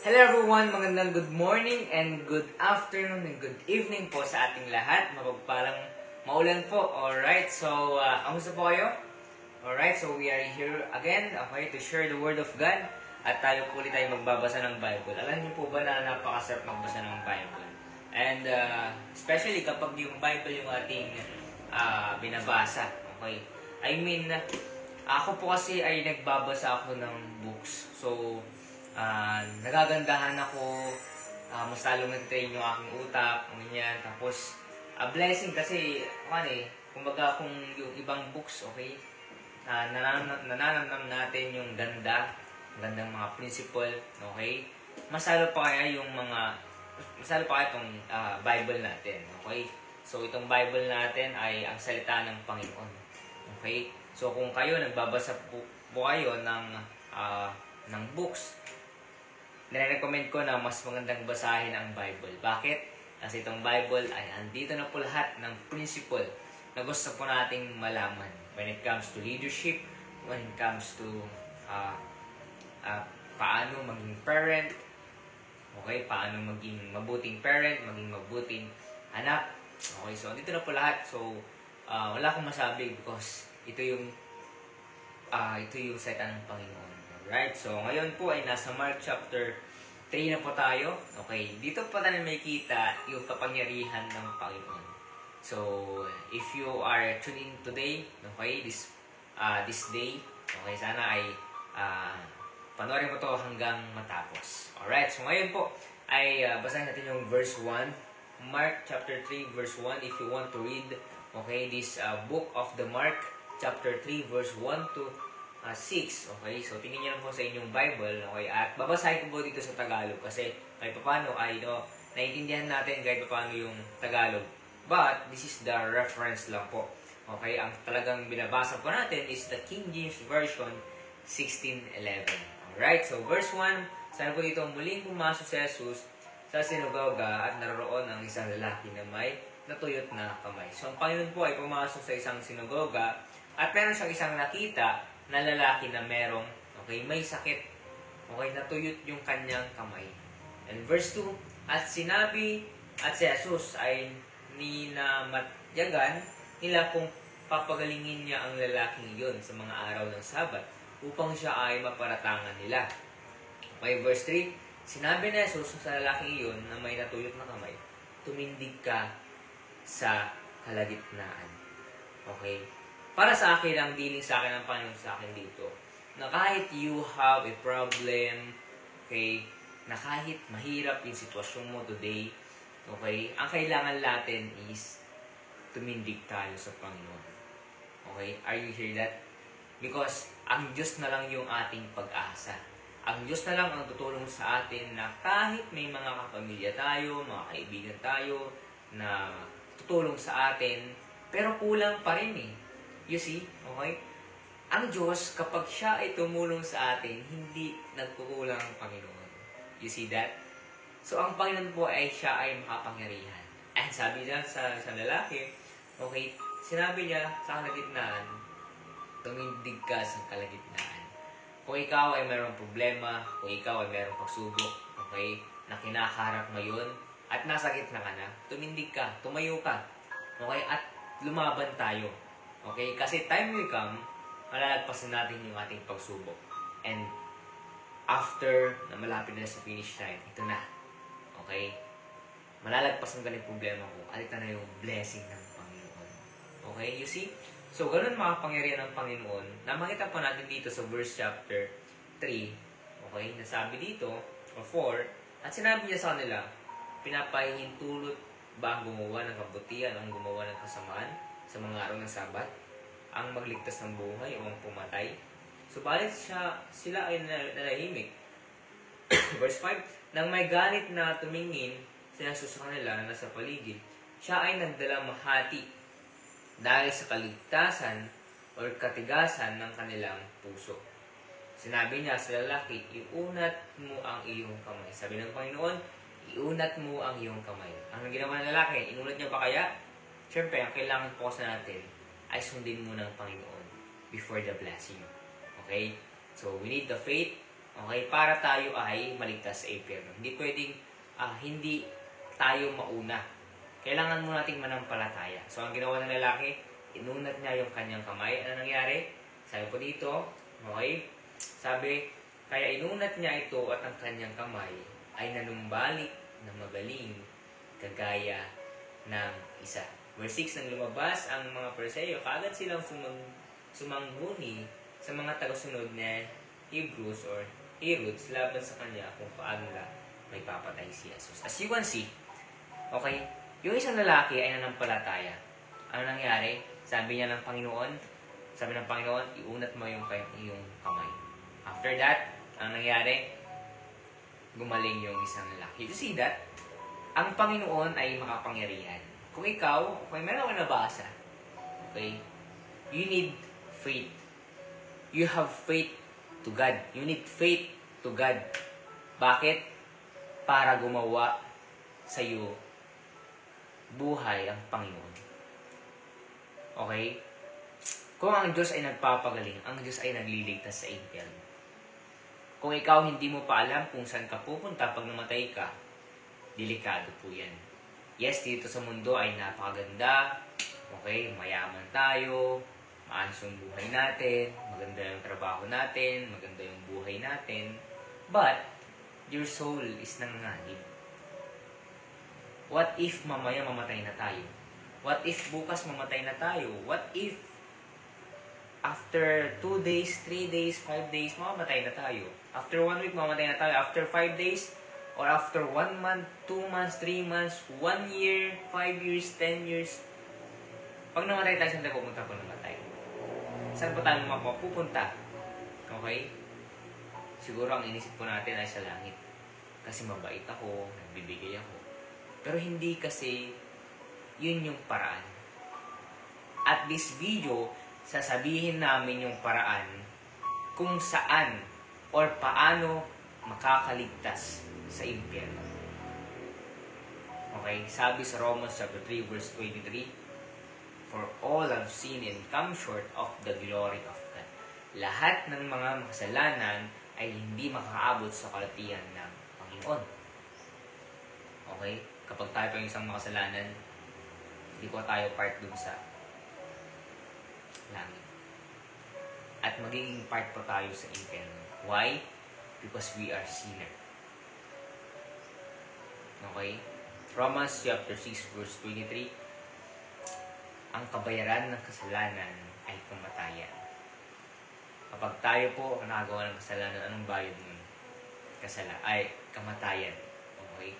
Hello everyone, magandang good morning and good afternoon and good evening po sa ating lahat. Mapagpalang maulan po. Alright, so kamusta po kayo? Alright, so we are here again, okay, to share the Word of God. At tayo po ulit tayo magbabasa ng Bible. Alam niyo po ba na napakasarap magbasa ng Bible? And especially kapag yung Bible yung ating binabasa. Okay? I mean, ako po kasi ay nagbabasa ako ng books. So, nagagandahan ako, mas lalong nag-train yung aking utak, ganyan. Tapos, a blessing kasi, kumbaga kung yung ibang books, okay, nananamnam natin yung gandang mga principle, okay, masalo pa kaya itong Bible natin, okay. So, itong Bible natin ay ang salita ng Panginoon, okay. So, kung kayo nagbabasa po kayo ng books, nire-recommend ko na mas magandang basahin ang Bible. Bakit? Kasi itong Bible ay andito na po lahat ng principle na gusto po nating malaman. When it comes to leadership, when it comes to paano maging parent, okay, paano maging mabuting parent, maging mabuting anak. Okay, so andito na po lahat. So, wala akong masabi because ito yung salita ng Panginoon. Right, so ngayon po ay nasa Mark chapter 3 na po tayo. Okay, dito po tayo makikita yung kapangyarihan ng Panginoon. So, if you are tuning today, okay, this day, okay, sana ay panoorin mo to hanggang matapos. Alright, so ngayon po ay basahin natin yung verse 1. Mark chapter 3 verse 1 if you want to read, okay, this book of the Mark chapter 3 verse 1 to 6, okay? So, tingin niyo lang po sa inyong Bible, okay? At babasahin ko po dito sa Tagalog kasi kahit paano ay, naiintindihan natin kahit paano yung Tagalog. But, this is the reference lang po. Okay? Ang talagang binabasa po natin is the King James Version 1611. Alright? So, verse 1, sana po dito muling pumasok si Jesus sa sinagoga at naroon ang isang lalaki na may natuyot na kamay. So, ang Panginoon po ay pumasok sa isang sinagoga at meron siyang isang nakita na lalaki na merong, okay, may sakit, okay, natuyot yung kanyang kamay. And verse 2, at si Jesus ay ninamatyagan nila kung papagalingin niya ang lalaking iyon sa mga araw ng Sabat upang siya ay maparatangan nila. Okay, verse 3, sinabi ni Jesus sa lalaking iyon na may natuyot na kamay, tumindig ka sa kalagitnaan. Okay, para sa akin, ang dealing sa akin ng Panginoon sa akin dito, na kahit you have a problem, okay, na kahit mahirap yung sitwasyon mo today, okay, ang kailangan natin is tumindig tayo sa Panginoon. Okay, are you hear that? Because ang Diyos na lang yung ating pag-asa. Ang Diyos na lang ang tutulong sa atin na kahit may mga kapamilya tayo, mga kaibigan tayo, na tutulong sa atin, pero kulang pa rin eh. You see? Okay? Ang Diyos, kapag siya ay tumulong sa atin, hindi nagkukulang ang Panginoon. You see that? So, ang Panginoon po ay siya ay makapangyarihan. And sabi niya sa lalaki, okay, sinabi niya sa kalagitnaan, tumindig ka sa kalagitnaan. Kung ikaw ay mayroong problema, kung ikaw ay mayroong pagsubok, okay, na kinakaharap ngayon, at nasa gitna ka na, tumindig ka, tumayo ka, okay, at lumaban tayo. Okay? Kasi time will come, malalagpasan natin yung ating pagsubok. And after na malapit na sa finish line, ito na. Okay? Malalagpasan ka ng problema ko. At ito na yung blessing ng Panginoon. Okay? You see? So, ganun makapangyarihan ng Panginoon na makita po natin dito sa verse chapter 3. Okay? Nasabi dito, o 4, at sinabi niya sa kanila, pinapahihintulot ba ang gumawa ng kabutihan o ang gumawa ng kasamaan sa mga araw ng Sabat, ang magligtas ng buhay o ang pumatay? Subalit sila ay nalahimik. Verse 5, nang may galit na tumingin si Jesus sa kanila na nasa paligid, siya ay nagdala mahati dahil sa kaligtasan o katigasan ng kanilang puso. Sinabi niya sa lalaki, iunat mo ang iyong kamay. Sabi ng Panginoon, iunat mo ang iyong kamay. Ang ginawa ng lalaki, inunat niya ba kaya? Siyempre, ang kailangan po sa natin ay sundin muna ang Panginoon before the blessing. Okay? So, we need the faith, Okay? Para tayo ay maligtas sa impyerno. Hindi pwedeng hindi tayo mauna. Kailangan mo nating manampalataya. So, ang ginawa ng lalaki, inunat niya yung kanyang kamay. Ano nangyari? Sabi po dito, okay? Sabi, kaya inunat niya ito at ang kanyang kamay ay nanumbalik na magaling kagaya ng isa. Verse 6, nang lumabas ang mga Pariseo, kaagad silang sumangguni sa mga tagasunod na Hebrews or Herods laban sa kanya kung paano na may papatay si Jesus. As you can see, okay, yung isang lalaki ay nanampalataya. Ano nangyari? Sabi ng Panginoon, iunat mo yung kamay. After that, ang nangyari? Gumaling yung isang lalaki. You see that? Ang Panginoon ay makapangyarihan. Kung ikaw, okay, meron ako nabasa. Okay? You need faith. You have faith to God. You need faith to God. Bakit? Para gumawa sa iyo buhay ang Panginoon. Okay? Kung ang Diyos ay nagpapagaling, ang Diyos ay nagliligtas sa impyerno. Kung ikaw hindi mo pa alam kung saan ka pupunta pag namatay ka, delikado po yan. Yes, dito sa mundo ay napakaganda. Okay, mayaman tayo, maayos yung buhay natin, maganda yung trabaho natin, maganda yung buhay natin. But, your soul is nanganganib. What if mamaya mamatay na tayo? What if bukas mamatay na tayo? What if after 2 days, 3 days, 5 days, mamamatay na tayo? After 1 week, mamamatay na tayo. After 5 days, or after 1 month, 2 months, 3 months, 1 year, 5 years, 10 years. Pag namatay tayo, saan tayo pupunta po namatay? Saan po tayo mapupunta? Okay? Siguro ang inisip po natin ay sa langit. Kasi mabait ako, nagbibigay ako. Pero hindi kasi yun yung paraan. At this video, sasabihin namin yung paraan kung saan or paano makakaligtas sa impyerno. Okay? Sabi sa Romans chapter 3 verse 23, for all have sinned and come short of the glory of God. Lahat ng mga makasalanan ay hindi makakaabot sa kalatian ng Panginoon. Okay? Kapag tayo pa yung isang makasalanan, hindi po tayo part dun sa langit. At magiging part po tayo sa impyerno. Why? Because we are sinner. Okay? Romans chapter 6 verse 23, ang kabayaran ng kasalanan ay kamatayan. Kapag tayo po ang nakagawa ng kasalanan, anong bayad nun? Kamatayan. Okay?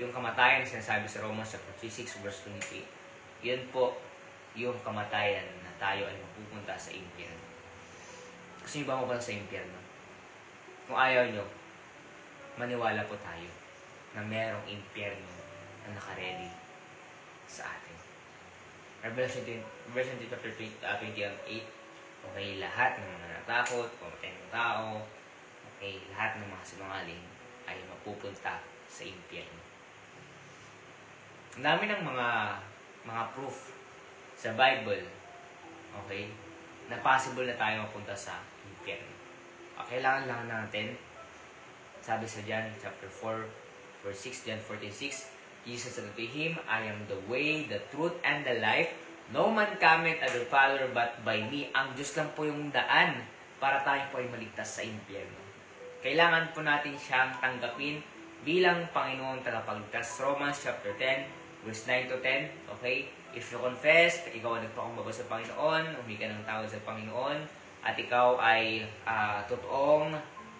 Yung kamatayan, sinasabi sa Romans chapter 6 verse 23, yun po yung kamatayan na tayo ay mapupunta sa impyerno. Gusto nyo ba mapunta sa impyerno? Kung ayaw nyo, maniwala po tayo na merong impyerno na nakaredy sa atin. Revelation chapter 28, okay, lahat ng mga natakot, pumatay ng tao, okay, lahat ng mga sinungaling ay mapupunta sa impyerno. Ang dami ng mga proof sa Bible, okay, na possible na tayo mapunta sa impyerno. Kailangan lang natin, sabi sa John chapter 4, verse 6, John 14:6, Jesus said to him, I am the way, the truth, and the life. No man cometh to the Father but by me. Ang Diyos lang po yung daan para tayo po ay maligtas sa impyerno. Kailangan po natin siyang tanggapin bilang Panginoon tagapagligtas. Romans chapter 10, verse 9 to 10. Okay? If you confess, ikaw ay nagpakumbaba sa Panginoon, humingi ka ng tawad sa Panginoon, at ikaw ay totoong,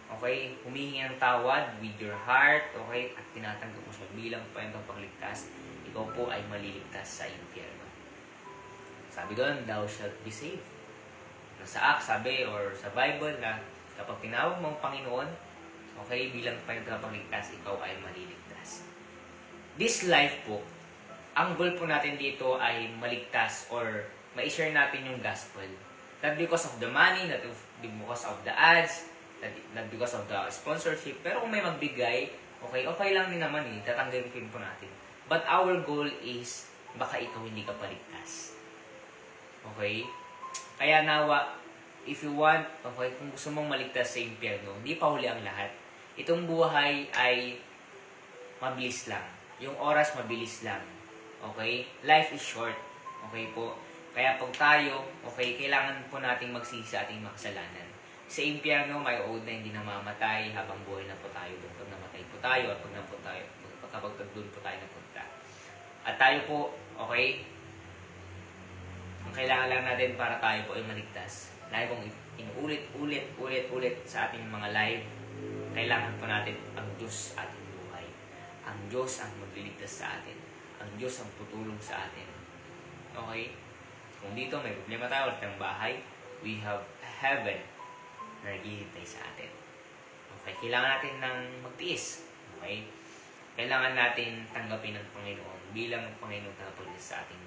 okay, humihingi ng tawad with your heart, okay, at tinatanggap mo siya bilang Panginoong pagligtas, ikaw po ay maliligtas sa impyerno. Sabi doon, thou shalt be saved. Nasa Acts, sabi, or sa Bible, na kapag tinawag mong Panginoon, okay, bilang Panginoong pagligtas, ikaw ay maliligtas. This life po, ang goal po natin dito ay maligtas or ma-share natin yung gospel. Not because of the money, not because of the ads, not because of the sponsorship. Pero kung may magbigay, okay lang din naman eh, tatanggapin po natin. But our goal is, baka ikaw hindi ka paligtas. Okay? Kaya nawa, if you want, okay, kung gusto mong maligtas sa impyerno, hindi pa huli ang lahat. Itong buhay ay mabilis lang. Yung oras mabilis lang. Okay? Life is short. Okay po? Kaya pag tayo, okay, kailangan po nating magsisi sa ating makasalanan. Sa impyerno, may ood na hindi namamatay habang buhay na po tayo doon. Pag namatay po tayo at kapag doon po tayo napunta. At tayo po, okay, ang kailangan lang natin para tayo po ay maligtas. Lagi kong inuulit sa ating mga live, kailangan po natin ang Diyos sa ating buhay. Ang Diyos ang magliligtas sa atin. Ang Diyos ang tutulong sa atin. Okay? Kung dito may problema tayo, ulit ng bahay, we have heaven na naghihintay sa atin. Okay? Kailangan natin ng magtiis. Okay? Kailangan natin tanggapin ng Panginoon bilang Panginoon na pulis sa ating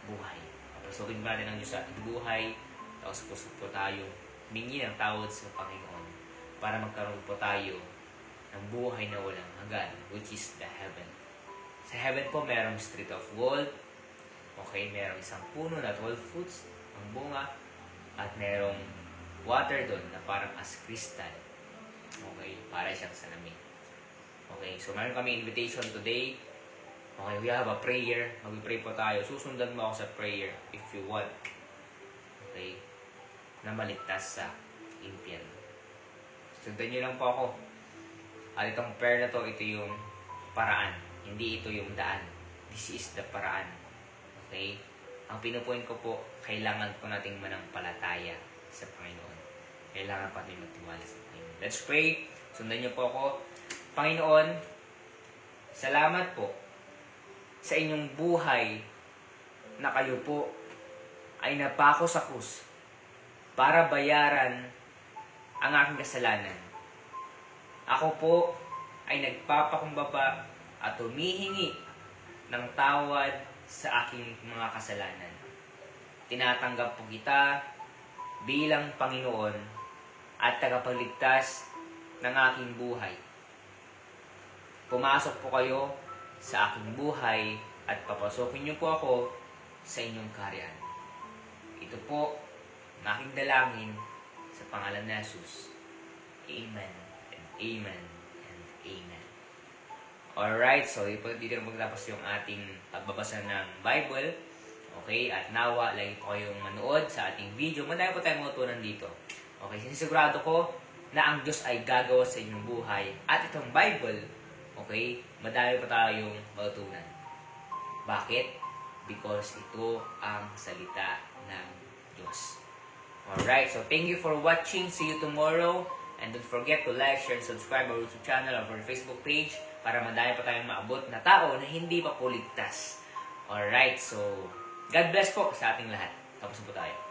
buhay. Pasukin ba natin ang Diyos sa ating buhay, tapos po tayo humingi ng tawad sa Panginoon para magkaroon po tayo ng buhay na walang hanggan, which is the heaven. Sa heaven po, merong street of gold. Okay, merong isang puno na 12 fruits, ang bunga, at merong water doon na parang as crystal. Okay, para siyang salamin. Okay, so meron kami invitation today. Okay, we have a prayer. Mag-pray po tayo. Susundan mo ako sa prayer if you want. Okay, na maligtas sa impyerno. Sundan niyo lang po ako. At itong prayer na to, ito yung paraan. Hindi ito yung daan. This is the paraan. Okay? Ang pinupoint ko po, kailangan po nating manampalataya sa Panginoon. Kailangan pa natin magtiwala sa Panginoon. Let's pray. Sundan niyo po ako. Panginoon, salamat po sa inyong buhay na kayo po ay napako sa krus para bayaran ang aking kasalanan. Ako po ay nagpapakumbaba at humihingi ng tawad sa aking mga kasalanan. Tinatanggap po kita bilang Panginoon at tagapagligtas ng aking buhay. Pumasok po kayo sa aking buhay at papasokin niyo po ako sa inyong kaharian. Ito po ang aking dalangin sa pangalan ni Jesus. Amen and amen and amen. Alright, so dito na magtapos yung ating pagbabasa ng Bible. Okay, at nawa, lagi po kayong manood sa ating video. Madami po tayong matutunan dito. Okay, sinisigurado ko na ang Diyos ay gagawa sa inyong buhay. At itong Bible, okay, madami pa tayong matutunan. Bakit? Because ito ang salita ng Diyos. Alright, so thank you for watching. See you tomorrow. And don't forget to like, share, and subscribe our YouTube channel or our Facebook page para madami pa tayong maabot na tao na hindi pa po ligtas. Alright, so God bless po sa ating lahat. Tapos po tayo.